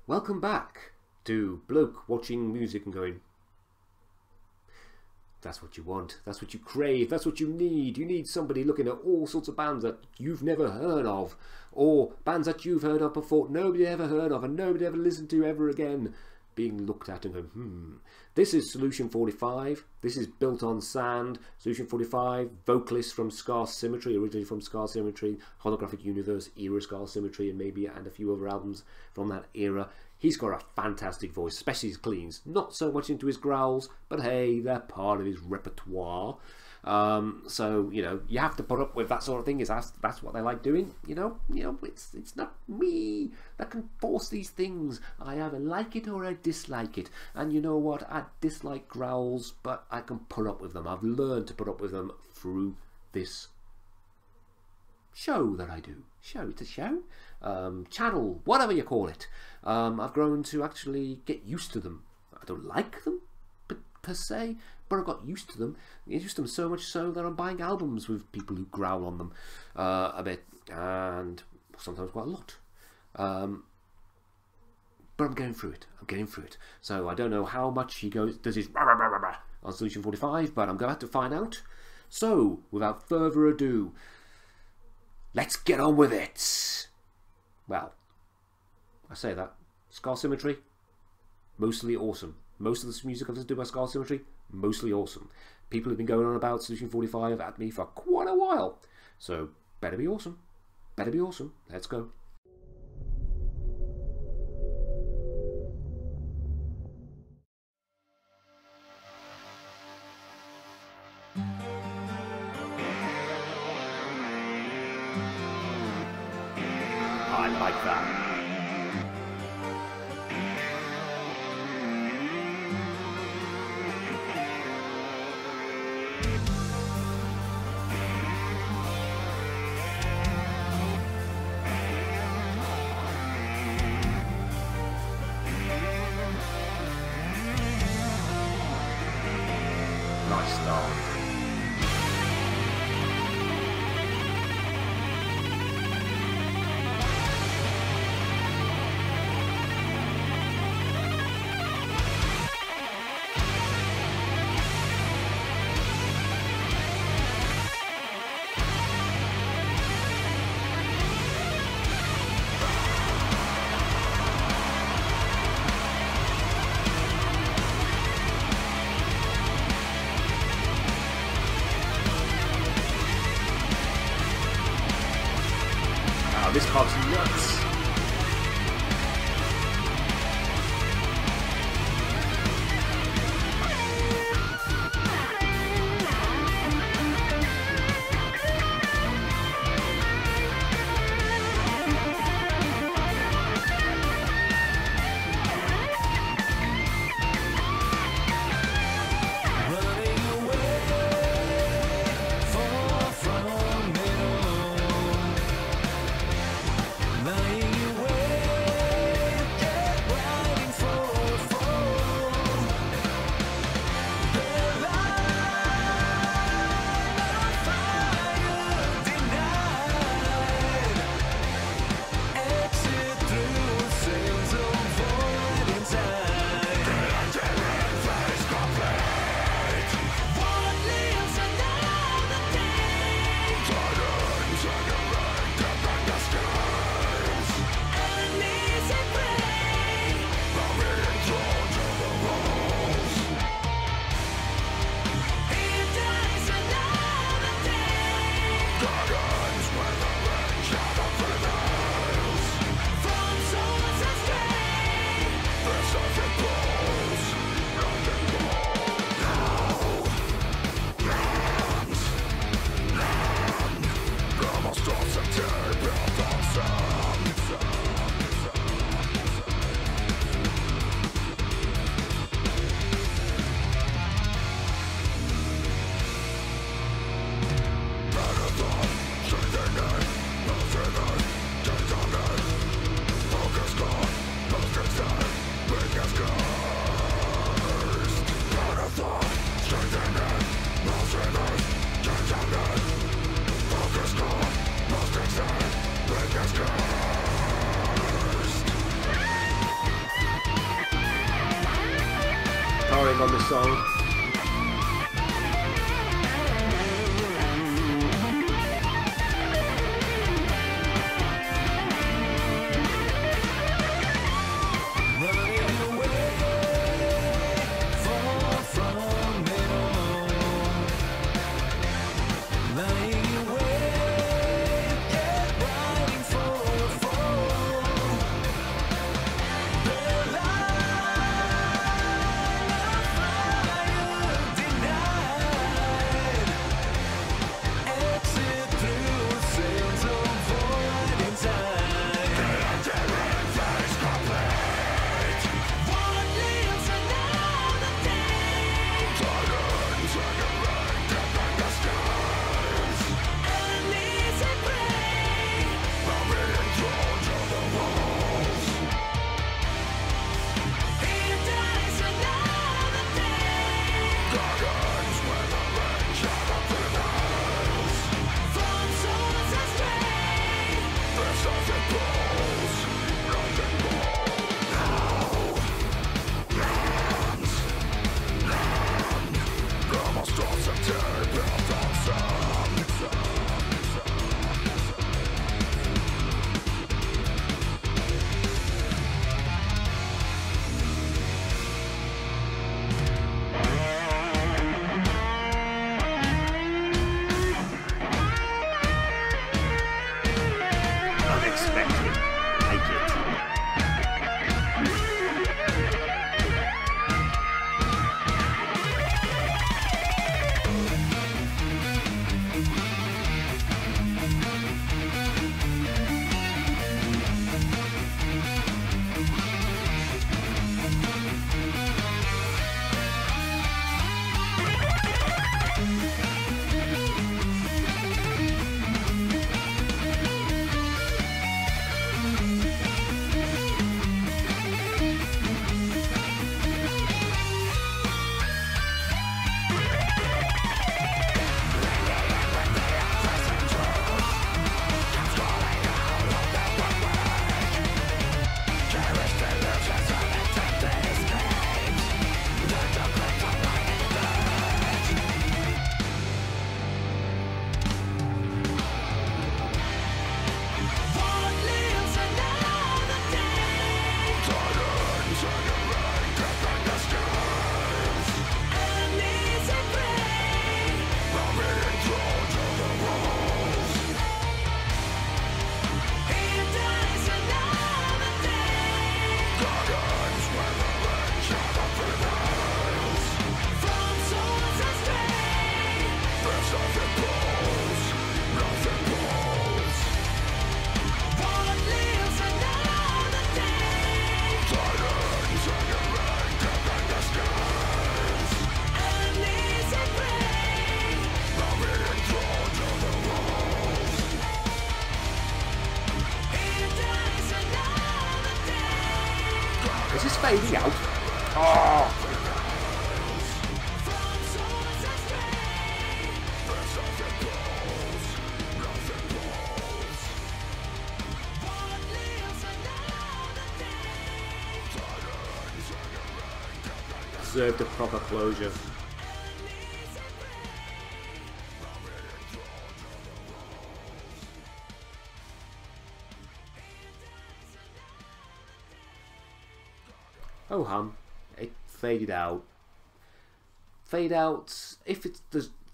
Welcome back to Bloke watching music and going, that's what you want, that's what you crave, that's what you need. You need somebody looking at all sorts of bands that you've never heard of, or bands that you've heard of before, nobody ever heard of and nobody ever listened to ever again, being looked at and going, This is Solution 45, this is Built on Sand. Solution 45, vocalist from Scar Symmetry, originally from Scar Symmetry, Holographic Universe, era Scar Symmetry, and a few other albums from that era. He's got a fantastic voice, especially his cleans. Not so much into his growls, but hey, they're part of his repertoire. So you know, you have to put up with that sort of thing. That's what they like doing. You know, it's not me that can force these things. I either like it or I dislike it. And you know what? I dislike growls, but I can put up with them. I've learned to put up with them through this show that I do. It's a show, channel, whatever you call it. I've grown to actually get used to them. I don't like them per se, but I've got used to them. Used to them so much so that I'm buying albums with people who growl on them a bit, and sometimes quite a lot. But I'm getting through it. So I don't know how much he does his rah, rah, rah, rah, rah on Solution 45, but I'm going to have to find out. So without further ado, let's get on with it. Well, I say that. Scar Symmetry, mostly awesome. Most of the music I've listened to by Scar Symmetry, mostly awesome. People have been going on about Solution 45 at me for quite a while. So, better be awesome. Better be awesome. Let's go. I like that. Nice start. guitaring on this song. Is this fading out? Oh! Deserved a proper closure. Oh hum, it faded out. Fade out if it's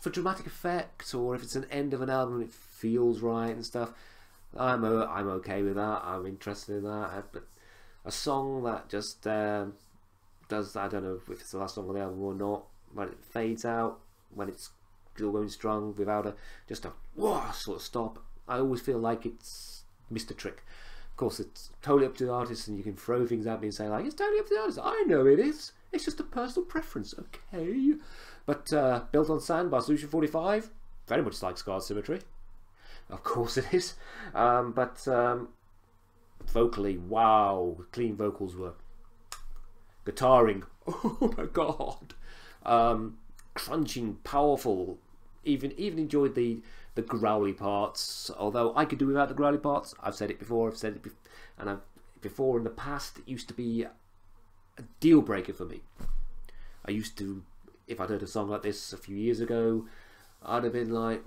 for dramatic effect, or if it's an end of an album and it feels right and stuff. I'm okay with that. I'm interested in that. But a song that just does, I don't know if it's the last song on the album or not, but it fades out when it's still going strong without just a whoa sort of stop. I always feel like it's missed a trick. Of course, it's totally up to the artist, and you can throw things at me and say like, it's totally up to the artist. I know it is. It's just a personal preference, okay? But Built on Sand by Solution 45, very much like Scarred Symmetry. Of course it is. Vocally, wow, clean vocals were. Guitaring, oh my god. Crunching, powerful. Even enjoyed the growly parts, although I could do without the growly parts. I've said it before, before in the past. It used to be a deal breaker for me. I used to, if I'd heard a song like this a few years ago, I'd have been like,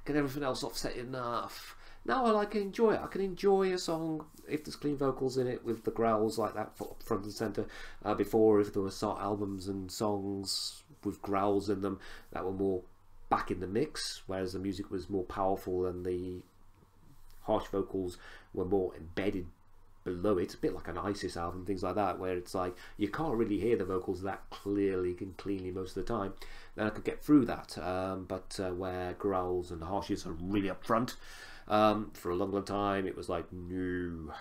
get everything else offset enough. Now I like enjoy it. I can enjoy a song if there's clean vocals in it with the growls like that front and centre. Before, if there were albums and songs with growls in them that were more back in the mix, whereas the music was more powerful and the harsh vocals were more embedded below it, a bit like an ISIS album, things like that, where it's like you can't really hear the vocals that clearly and cleanly most of the time, then I could get through that. But where growls and harshes are really up front, for a long time it was like, no,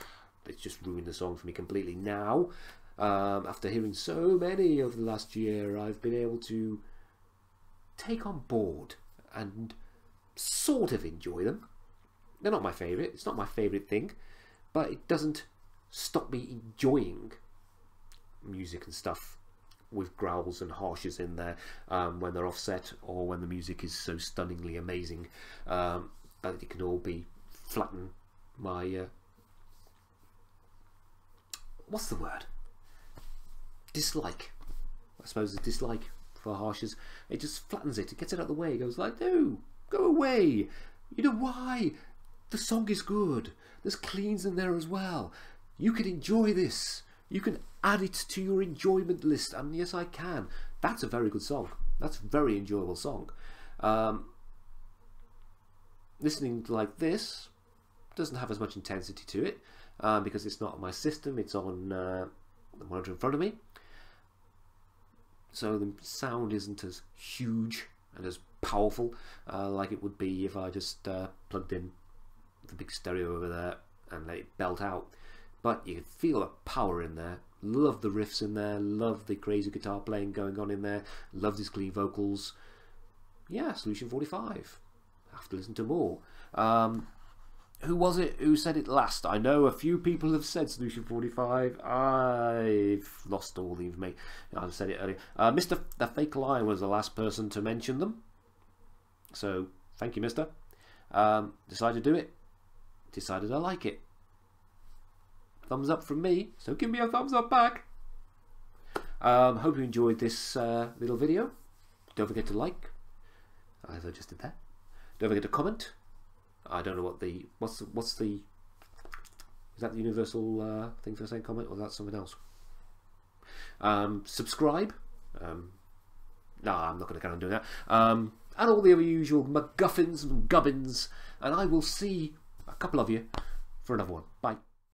it's just ruined the song for me completely. Now, after hearing so many over the last year, I've been able to take on board and sort of enjoy them. They're not my favourite, it's not my favourite thing, but it doesn't stop me enjoying music and stuff with growls and harshes in there when they're offset, or when the music is so stunningly amazing that it can all be flatten my what's the word? Dislike. I suppose it's dislike for harshes. It just flattens it. It gets it out of the way. It goes like, no, go away. You know why? The song is good. There's cleans in there as well. You can enjoy this. You can add it to your enjoyment list. And yes, I can. That's a very good song. That's a very enjoyable song. Listening like this doesn't have as much intensity to it because it's not on my system. It's on the monitor in front of me. So the sound isn't as huge and as powerful like it would be if I just plugged in the big stereo over there and let it belt out. But you can feel the power in there. Love the riffs in there. Love the crazy guitar playing going on in there. Love these clean vocals. Yeah, Solution 45. I have to listen to more. Who was it who said it last? I know a few people have said Solution 45. I've lost all the information. I've said it earlier. Mr. The Fake Lion was the last person to mention them. So, thank you, Mister. Decided to do it. Decided I like it. Thumbs up from me, so give me a thumbs up back. Hope you enjoyed this little video. Don't forget to like, as I just did that. Don't forget to comment. I don't know what the what's the is that the universal thing for saying comment, or is that something else? Subscribe. No, I'm not going to carry on doing that. And all the other usual MacGuffins and gubbins. And I will see a couple of you for another one. Bye.